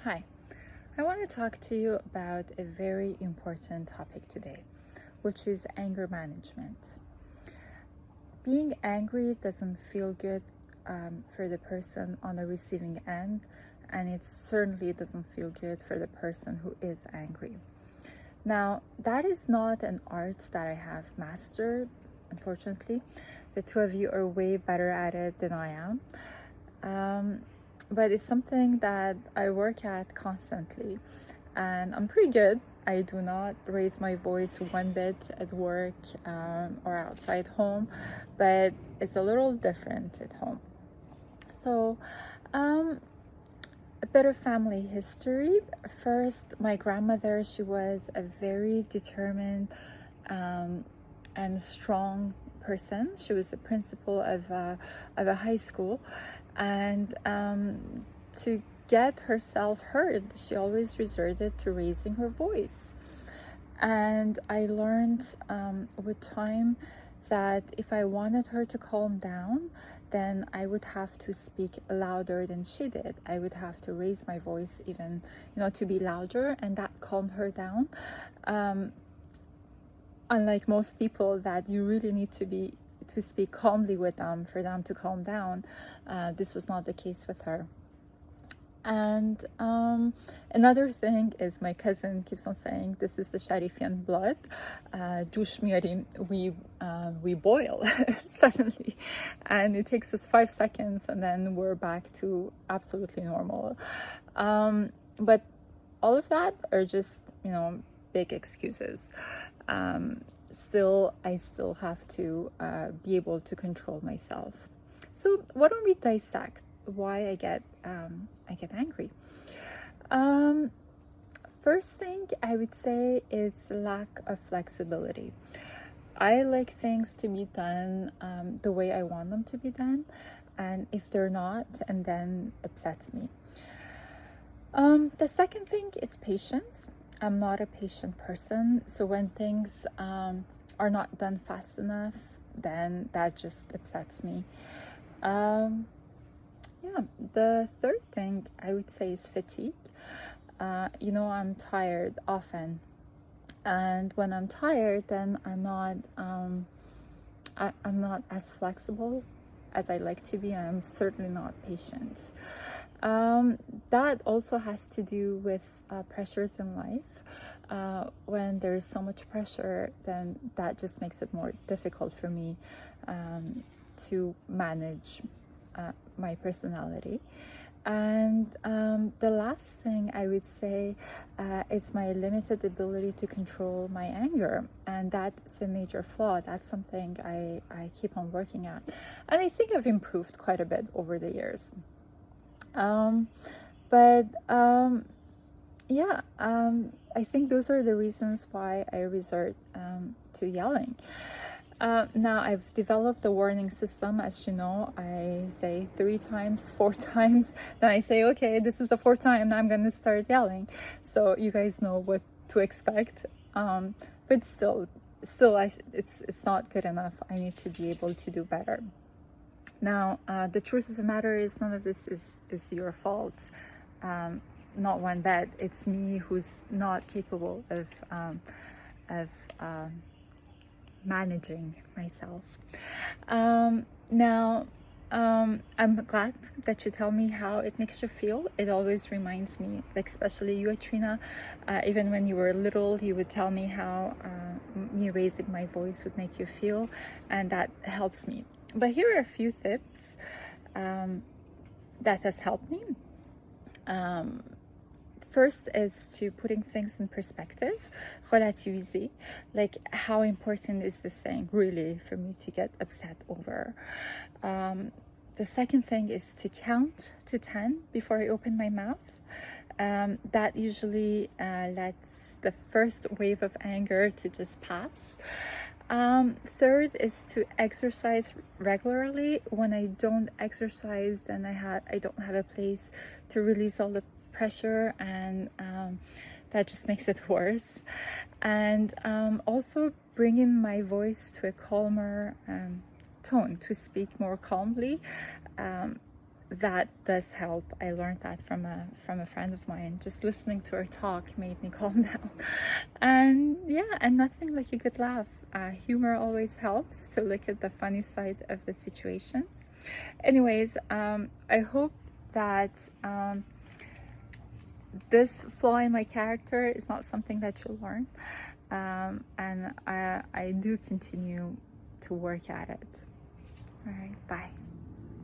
Hi, I want to talk to you about a very important topic today, which is anger management. Being angry doesn't feel good for the person on the receiving end, and it certainly doesn't feel good for the person who is angry. Now, that is not an art that I have mastered, unfortunately. The two of you are way better at it than I am. But it's something that I work at constantly, and I'm pretty good. I do not raise my voice one bit at work or outside home, but it's a little different at home. So, a bit of family history. First, my grandmother, she was a very determined and strong person. She was the principal of a high school, and to get herself heard, she always resorted to raising her voice. And I learned with time that if I wanted her to calm down, then I would have to speak louder than she did. I would have to raise my voice even, to be louder, and that calmed her down. Unlike most people that you really need to speak calmly with them for them to calm down, this was not the case with her. And another thing is, my cousin keeps on saying, this is the Sharifian blood. Jush miyarim, we boil suddenly, and it takes us 5 seconds, and then we're back to absolutely normal. But all of that are just, big excuses. I still have to be able to control myself. So why don't we dissect why I get angry? First thing I would say is lack of flexibility. I like things to be done the way I want them to be done, and if they're not, and then upsets me. The second thing is patience. I'm not a patient person, so when things are not done fast enough, then that just upsets me. The third thing I would say is fatigue. I'm tired often, and when I'm tired, then I'm not as flexible as I like to be, and I'm certainly not patient. That also has to do with pressures in life. When there's so much pressure, then that just makes it more difficult for me to manage my personality. And the last thing I would say is my limited ability to control my anger, and that's a major flaw. That's something I keep on working at, and I think I've improved quite a bit over the years. I think those are the reasons why I resort to yelling. Now I've developed a warning system. As you know, I say 3 times, 4 times, then I say, okay, this is the 4th time, now I'm going to start yelling. So you guys know what to expect. But still, it's not good enough. I need to be able to do better. Now, the truth of the matter is, none of this is your fault. Not one bit. It's me who's not capable of managing myself. Now, I'm glad that you tell me how it makes you feel. It always reminds me, like especially you, Trina, even when you were little, you would tell me how me raising my voice would make you feel, and that helps me. But here are a few tips that has helped me. First is to putting things in perspective, relativiser, like how important is this thing really for me to get upset over. The second thing is to count to 10 before I open my mouth. That usually lets the first wave of anger to just pass. Third is to exercise regularly. When I don't exercise, then I don't have a place to release all the pressure, and that just makes it worse. And also bringing my voice to a calmer tone, to speak more calmly. that does help. I learned that from a friend of mine. Just listening to her talk made me calm down. And yeah, and nothing like a good laugh. Humor always helps to look at the funny side of the situations. Anyways, I hope that this flaw in my character is not something that you'll learn. And I do continue to work at it. All right, bye.